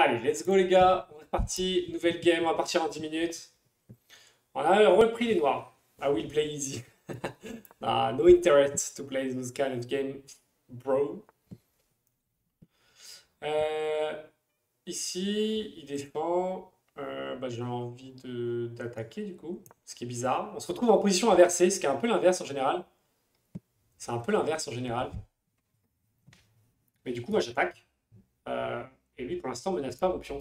Allez, let's go les gars, on est parti, nouvelle game, on va partir en 10 minutes. On a repris les noirs. I will play easy. No interest to play those kind of game, bro. Euh, Ici, il défend. J'ai envie d'attaquer du coup, ce qui est bizarre. On se retrouve en position inversée, ce qui est un peu l'inverse en général. C'est un peu l'inverse en général. Mais du coup, moi j'attaque. Et lui, pour l'instant, menace pas mon pion.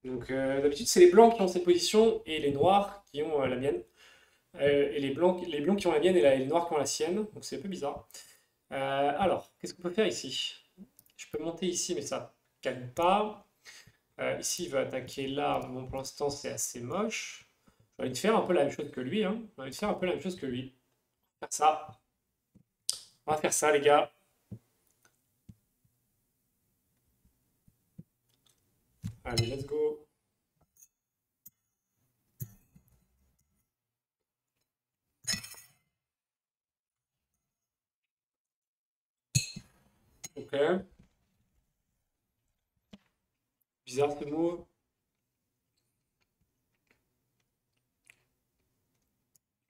Donc d'habitude, c'est les blancs qui ont cette position et les noirs qui ont la mienne. Et les blancs qui ont la mienne et les noirs qui ont la sienne. Donc c'est un peu bizarre. Alors, qu'est-ce qu'on peut faire ici? Je peux monter ici, mais ça ne calme pas. Ici, il va attaquer là. Bon, pour l'instant, c'est assez moche. J'ai envie de faire un peu la même chose que lui. Hein. J'ai envie de faire un peu la même chose que lui. Faire ça. On va faire ça, les gars. Allez, let's go. Ok. Bizarre ce move.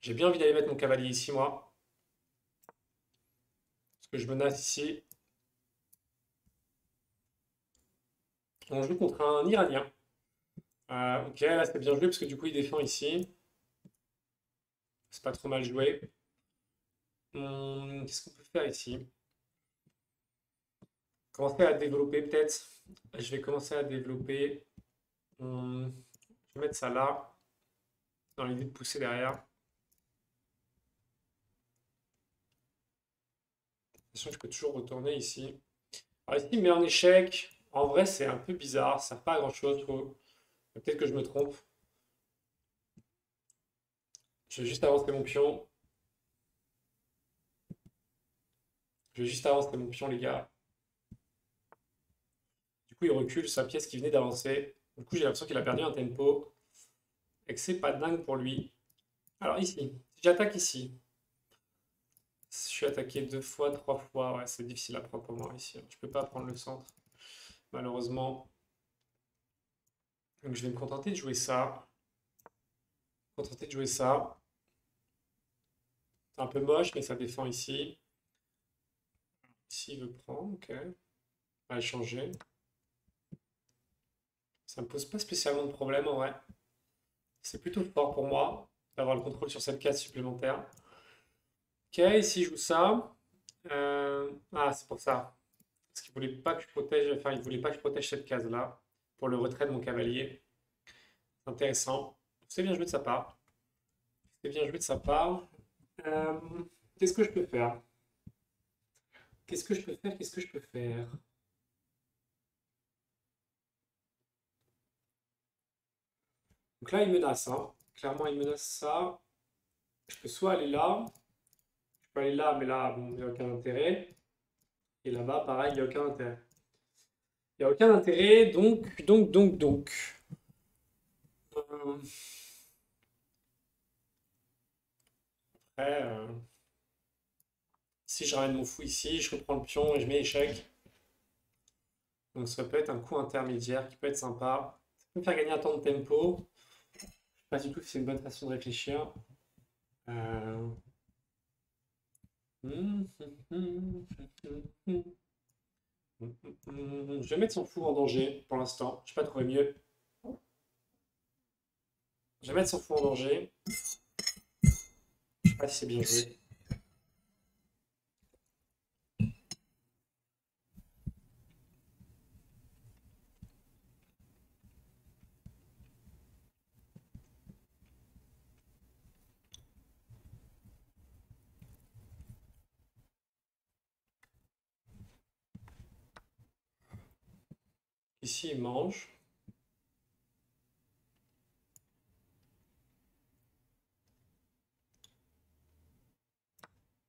J'ai bien envie d'aller mettre mon cavalier ici, moi. Parce que je menace ici. On joue contre un Iranien. Ok, là c'est bien joué parce que du coup il défend ici. C'est pas trop mal joué. Qu'est-ce qu'on peut faire ici? Commencer à développer peut-être. Je vais commencer à développer. Je vais mettre ça là, dans l'idée de pousser derrière. Sachant que je peux toujours retourner ici. Alors ici, il met en échec. En vrai, c'est un peu bizarre. Ça ne sert pas à grand-chose, je trouve. Peut-être que je me trompe. Je vais juste avancer mon pion. Je vais juste avancer mon pion, les gars. Du coup, il recule sa pièce qui venait d'avancer. Du coup, j'ai l'impression qu'il a perdu un tempo. Et que c'est pas dingue pour lui. Alors ici, si j'attaque ici. Je suis attaqué 2 fois, 3 fois. Ouais, c'est difficile à prendre pour moi ici. Je peux pas prendre le centre, malheureusement. Donc je vais me contenter de jouer ça. Contenter de jouer ça. C'est un peu moche, mais ça défend ici. Ici, il veut prendre, ok. On va échanger. Ça me pose pas spécialement de problème en vrai. C'est plutôt fort pour moi d'avoir le contrôle sur cette case supplémentaire. Ok, ici je joue ça. Ah, c'est pour ça. Parce qu'il voulait pas que je protège, enfin, il voulait pas que je protège cette case-là pour le retrait de mon cavalier. C'est intéressant. C'est bien joué de sa part. C'est bien joué de sa part. Euh, Qu'est-ce que je peux faire? Qu'est-ce que je peux faire? Qu'est-ce que je peux faire? Donc là, il menace, hein. Clairement, il menace ça. Je peux soit aller là, je peux aller là, mais là, bon, il n'y a aucun intérêt. Et là-bas, pareil, il n'y a aucun intérêt. Il n'y a aucun intérêt, donc. Euh, Après, si je ramène mon fou ici, je reprends le pion et je mets échec. Donc ça peut être un coup intermédiaire qui peut être sympa. Ça peut me faire gagner un temps de tempo. Je sais pas du tout si c'est une bonne façon de réfléchir. Euh, Je vais mettre son fou en danger pour l'instant. Je n'ai pas trouvé mieux. Je vais mettre son fou en danger. Je sais pas si c'est bien joué. Ici, il mange.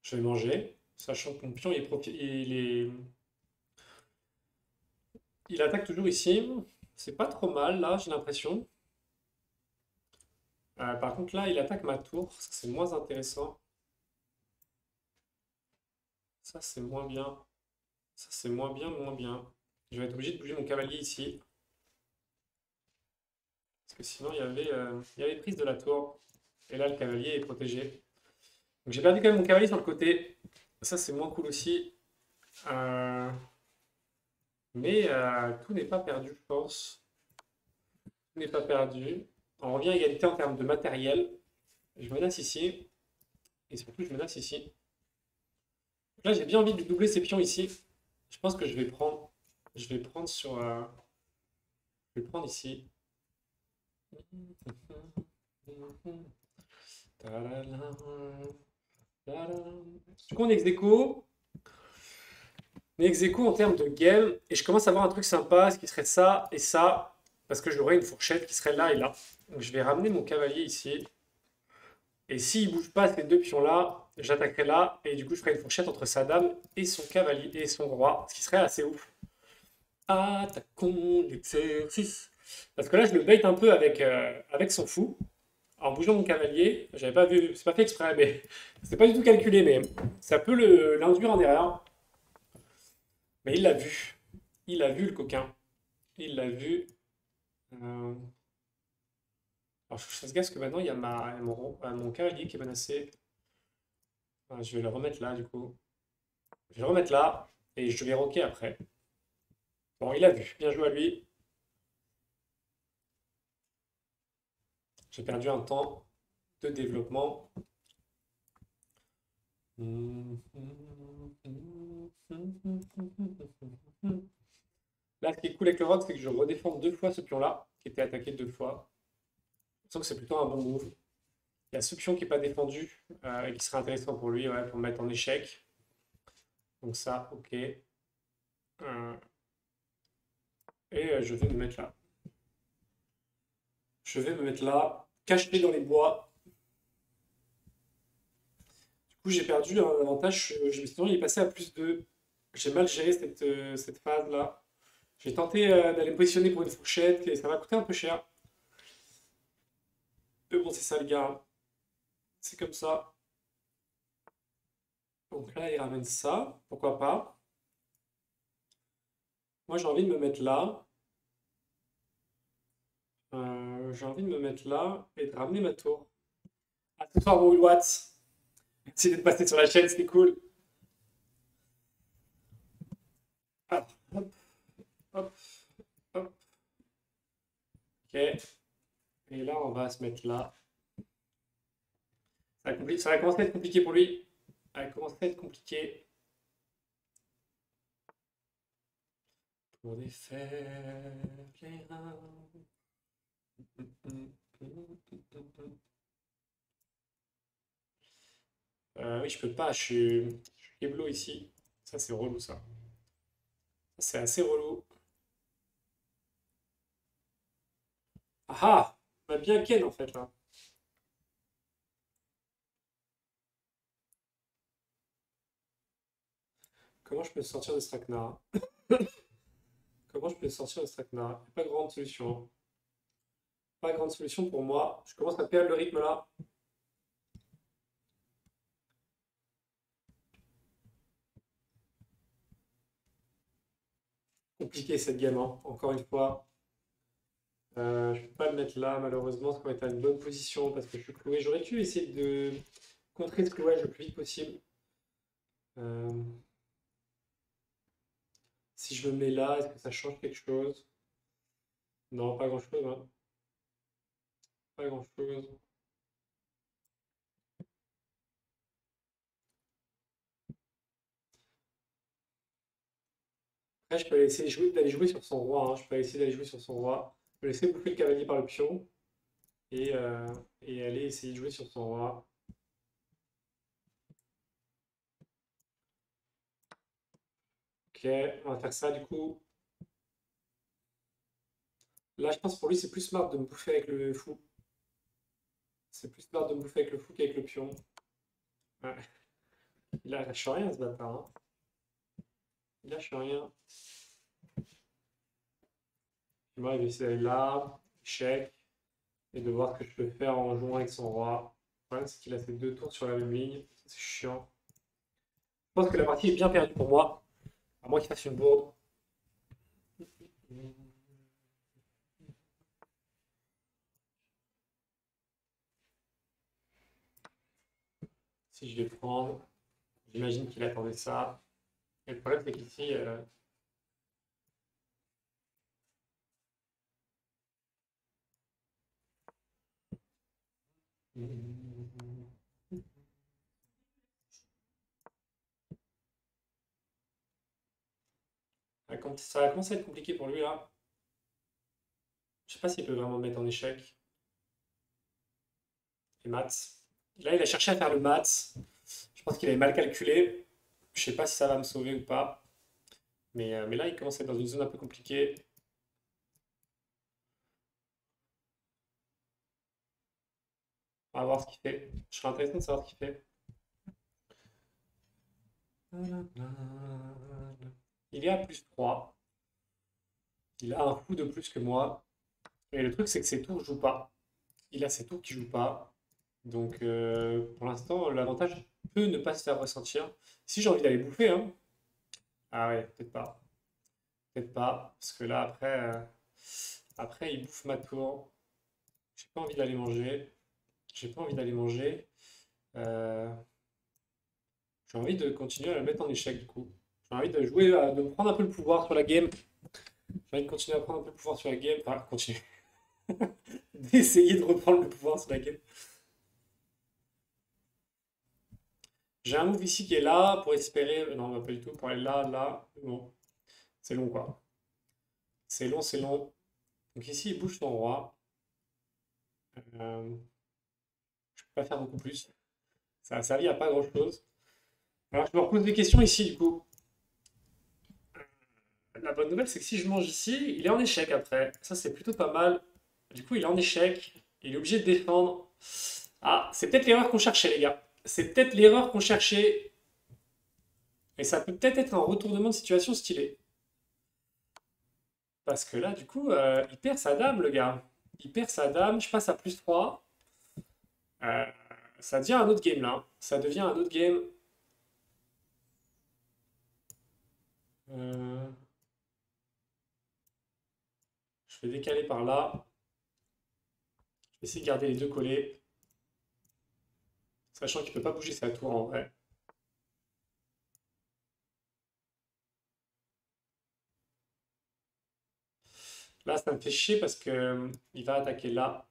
Je vais manger, sachant que mon pion il attaque toujours ici. C'est pas trop mal là, j'ai l'impression. Par contre là, il attaque ma tour. Ça c'est moins intéressant. Ça c'est moins bien. Ça c'est moins bien, moins bien. Je vais être obligé de bouger mon cavalier ici. Parce que sinon, il y avait prise de la tour. Et là, le cavalier est protégé. Donc j'ai perdu quand même mon cavalier sur le côté. Ça, c'est moins cool aussi. Euh, mais tout n'est pas perdu, je pense. Tout n'est pas perdu. On revient à égalité en termes de matériel. Je menace ici. Et surtout, je menace ici. Donc là, j'ai bien envie de doubler ces pions ici. Je pense que je vais prendre. Je vais prendre sur. Je vais prendre ici. Du coup, on est ex-aequo. On est ex-aequo en termes de game. Et je commence à avoir un truc sympa, ce qui serait ça et ça. Parce que j'aurais une fourchette qui serait là et là. Donc je vais ramener mon cavalier ici. Et s'il bouge pas ces deux pions-là, j'attaquerai là. Et du coup, je ferai une fourchette entre sa dame et son cavalier et son roi. Ce qui serait assez ouf. Attaquons l'exercice. Parce que là, je le bait un peu avec son fou. En bougeant mon cavalier. J'avais pas vu, c'est pas fait exprès, mais c'est pas du tout calculé. Mais ça peut l'induire en erreur. Mais il l'a vu. Il l'a vu, le coquin. Il l'a vu. Euh, Alors, je fasse gaffe parce que maintenant, il y a mon cavalier qui est menacé. Ah, je vais le remettre là, du coup. Je vais le remettre là. Et je vais roquer après. Bon, il a vu. Bien joué à lui. J'ai perdu un temps de développement. Là, ce qui est cool avec le rock, c'est que je redéfends deux fois ce pion-là, qui était attaqué deux fois. Je sens que c'est plutôt un bon move. Il y a ce pion qui n'est pas défendu et qui serait intéressant pour lui, ouais, pour me mettre en échec. Donc ça, ok. Et je vais me mettre là. Je vais me mettre là, caché dans les bois. Du coup, j'ai perdu un avantage. Sinon, il est passé à plus de. J'ai mal géré cette phase-là. J'ai tenté d'aller me positionner pour une fourchette et ça m'a coûté un peu cher. Mais bon, c'est ça, les gars. C'est comme ça. Donc là, il ramène ça. Pourquoi pas? Moi, j'ai envie de me mettre là. J'ai envie de me mettre là et de ramener ma tour. À ce soir, mon Will Watts. Merci d'être passé sur la chaîne, c'était cool. Hop, hop, hop, hop. Ok. Et là, on va se mettre là. Ça va commencer à être compliqué pour lui. Ça va commencer à être compliqué. Pour défaire les reins. Oui, je peux pas, je suis Keblo ici. Ça, c'est relou, ça. Ça, c'est assez relou. Ah ah! On a bien Ken, en fait, là. Comment je peux sortir de Strakna? Comment je peux sortir de Strakna? Pas grande solution. Pas grande solution pour moi. Je commence à perdre le rythme, là. Compliqué, cette game, hein. Encore une fois. Je ne peux pas le mettre là, malheureusement, ça va être à une bonne position parce que je suis cloué. J'aurais dû essayer de contrer ce clouage le plus vite possible. Euh, Si je me mets là, est-ce que ça change quelque chose? Non, pas grand-chose, hein. Pas grand-chose. Après, je peux essayer d'aller jouer sur son roi, hein. Je peux essayer d'aller jouer sur son roi. Je peux laisser bouffer le cavalier par le pion et, euh, et aller essayer de jouer sur son roi. Ok, on va faire ça du coup. Là, je pense pour lui, c'est plus smart de me bouffer avec le fou. C'est plus smart de me bouffer avec le fou qu'avec le pion. Ouais. Il lâche rien, ce bâtard, hein. Il lâche rien. Moi, il va essayer d'aller là, échec, et de voir ce que je peux faire en jouant avec son roi. Le problème, c'est qu'il a ses deux tours sur la même ligne. C'est chiant. Je pense que la partie est bien perdue pour moi, à moins qu'il fasse une bourde. Si je vais prendre, j'imagine qu'il attendait ça. Et le problème, c'est qu'ici, ça va commencer à être compliqué pour lui là. Je sais pas s'il peut vraiment me mettre en échec. Les maths. Là, il a cherché à faire le maths. Je pense qu'il avait mal calculé. Je sais pas si ça va me sauver ou pas. Mais là, il commence à être dans une zone un peu compliquée. On va voir ce qu'il fait. Je serais intéressé de savoir ce qu'il fait. Il est à +3. Il a un coup de plus que moi. Et le truc, c'est que ses tours jouent pas. Il a ses tours qui jouent pas. Donc, pour l'instant, l'avantage peut ne pas se faire ressentir. Si j'ai envie d'aller bouffer, hein. Ah ouais, peut-être pas. Peut-être pas. Parce que là, après, il bouffe ma tour. J'ai pas envie d'aller manger. J'ai pas envie d'aller manger. Euh, j'ai envie de continuer à le mettre en échec, du coup. J'ai envie de jouer, de prendre un peu le pouvoir sur la game. J'ai envie de continuer à prendre un peu le pouvoir sur la game. Enfin, continuer. D'essayer de reprendre le pouvoir sur la game. J'ai un move ici qui est là pour espérer. Non, pas du tout. Pour aller là, là. Bon, c'est long, quoi. C'est long, c'est long. Donc ici, il bouge son roi. Euh, je peux pas faire beaucoup plus. Ça a servi à pas grand-chose. Alors, je me repose des questions ici, du coup. La bonne nouvelle, c'est que si je mange ici, il est en échec après. Ça, c'est plutôt pas mal. Du coup, il est en échec. Il est obligé de défendre. Ah, c'est peut-être l'erreur qu'on cherchait, les gars. C'est peut-être l'erreur qu'on cherchait. Et ça peut peut-être être un retournement de situation stylé. Parce que là, du coup, il perd sa dame, le gars. Il perd sa dame. Je passe à +3. Euh, ça devient un autre game, là. Ça devient un autre game. Euh, je vais décaler par là. Je vais essayer de garder les deux collés. Sachant qu'il ne peut pas bouger sa tour en vrai. Là, ça me fait chier parce que il va attaquer là.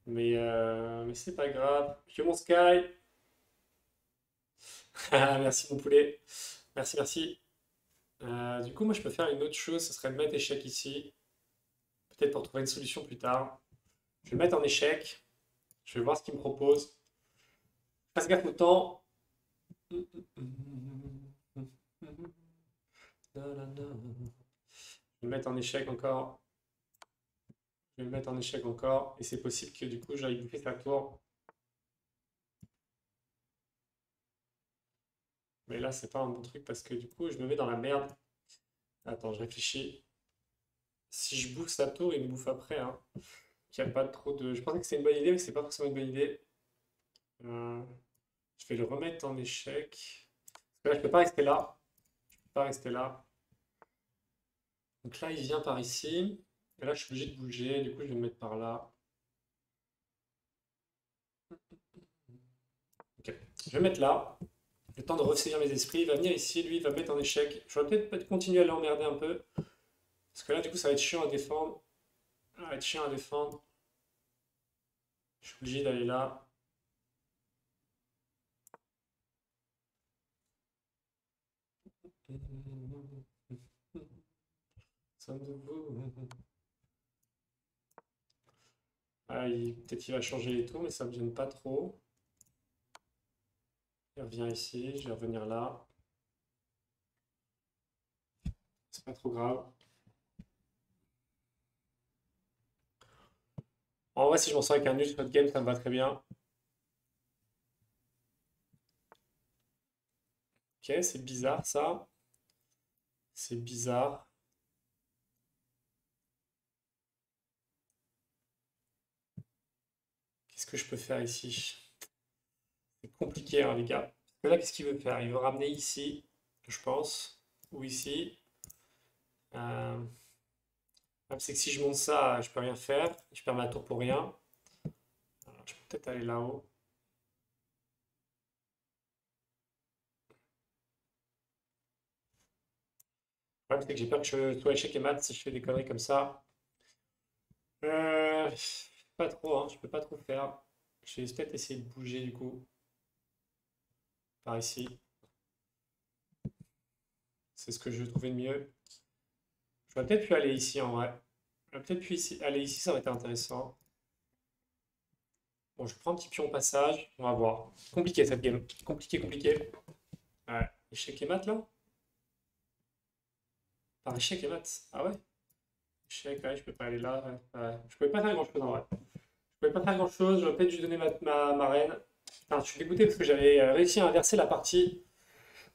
Mais c'est pas grave. Que mon Sky. Ah, merci mon poulet. Merci, merci. Du coup, moi, je peux faire une autre chose. Ce serait de mettre échec ici. Peut-être pour trouver une solution plus tard. Je vais le mettre en échec. Je vais voir ce qu'il me propose. Passe gaffe au temps. Je vais le mettre en échec encore. Je vais le mettre en échec encore. Et c'est possible que du coup, j'aille bouffer sa tour. Mais là, c'est pas un bon truc parce que du coup, je me mets dans la merde. Attends, je réfléchis. Si je bouffe sa tour, il me bouffe après, hein. Il n'y a pas trop de. Je pensais que c'était une bonne idée, mais c'est pas forcément une bonne idée. Euh, je vais le remettre en échec. Parce que là, je peux pas rester là. Je peux pas rester là. Donc là, il vient par ici. Et là, je suis obligé de bouger. Du coup, je vais me mettre par là. Ok. Je vais me mettre là. Le temps de ressaisir mes esprits. Il va venir ici. Lui, il va me mettre en échec. Je vais peut-être continuer à l'emmerder un peu. Parce que là, du coup, ça va être chiant à défendre. Ça va être chiant à défendre. Je suis obligé d'aller là. Ah, peut-être qu'il va changer les tours, mais ça me gêne pas trop. Il revient ici, je vais revenir là. C'est pas trop grave. En vrai, si je m'en sors avec un nul sur notre game, ça me va très bien. Ok, c'est bizarre ça. C'est bizarre. Qu'est-ce que je peux faire ici? C'est compliqué, hein, les gars. Parce que là, qu'est-ce qu'il veut faire? Il veut ramener ici. je pense. Ou ici. Le problème, c'est que si je monte ça, je peux rien faire. Je perds ma tour pour rien. Alors, je peux peut-être aller là-haut. Le problème, c'est que j'ai peur que je sois échec et mat si je fais des conneries comme ça. Euh, Pas trop, hein, je peux pas trop faire. Je vais peut-être essayer de bouger du coup, par ici. C'est ce que je trouvais de mieux. J'aurais peut-être pu aller ici en vrai. J'aurais peut-être pu aller ici, ça aurait été intéressant. Bon, je prends un petit pion au passage, on va voir. Compliqué cette game. Compliqué, compliqué. Ouais. Échec et mat là? Par échec et mat. Ah ouais? Échec, ouais, je peux pas aller là. Ouais. Ouais. Je pouvais pas faire grand-chose en vrai. Je pouvais pas faire grand-chose, j'aurais peut-être dû donner ma reine. Putain, je suis dégoûté parce que j'avais réussi à inverser la partie.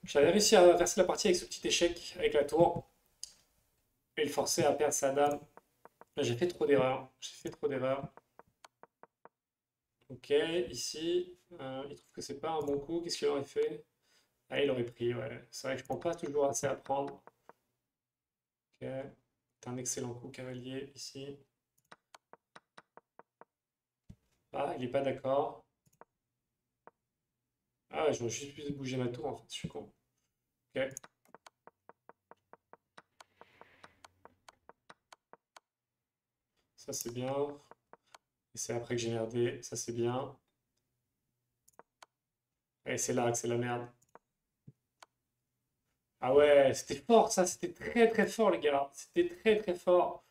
J'avais réussi à inverser la partie avec ce petit échec, avec la tour, et le forcer à perdre sa dame. Là, j'ai fait trop d'erreurs. J'ai fait trop d'erreurs. Ok, ici, il trouve que c'est pas un bon coup. Qu'est-ce qu'il aurait fait? Ah, il aurait pris, ouais. C'est vrai que je prends pas toujours assez à prendre. Ok, c'est un excellent coup, cavalier, ici. Ah, il est pas d'accord. Ah ouais, j'aurais juste pu bouger ma tour, en fait, je suis con. Ok, ça c'est bien. Et c'est après que j'ai merdé, ça c'est bien. Et c'est là que c'est la merde. Ah ouais, c'était fort ça, c'était très très fort les gars. C'était très très fort.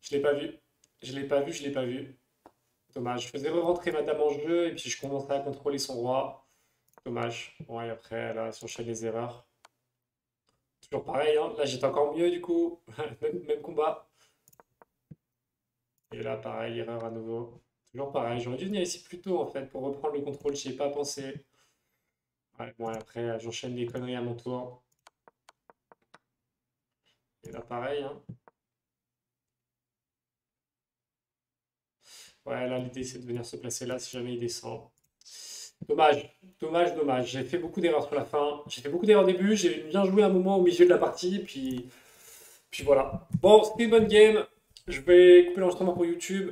Je l'ai pas vu. Je l'ai pas vu, je l'ai pas vu. Dommage. Je faisais re-rentrer ma dame en jeu et puis je commençais à contrôler son roi. Dommage. Bon, et après, là, si on enchaîne les erreurs. Toujours pareil, hein. Là, j'étais encore mieux du coup. Même combat. Et là, pareil, erreur à nouveau. Toujours pareil. J'aurais dû venir ici plus tôt en fait pour reprendre le contrôle. J'y ai pas pensé. Ouais, bon, et après, j'enchaîne les conneries à mon tour. Et là, pareil, hein. Ouais, là, l'idée, c'est de venir se placer là si jamais il descend. Dommage, dommage, dommage. J'ai fait beaucoup d'erreurs sur la fin. J'ai fait beaucoup d'erreurs au début. J'ai bien joué un moment au milieu de la partie. Puis voilà. Bon, c'était une bonne game. Je vais couper l'enregistrement pour YouTube.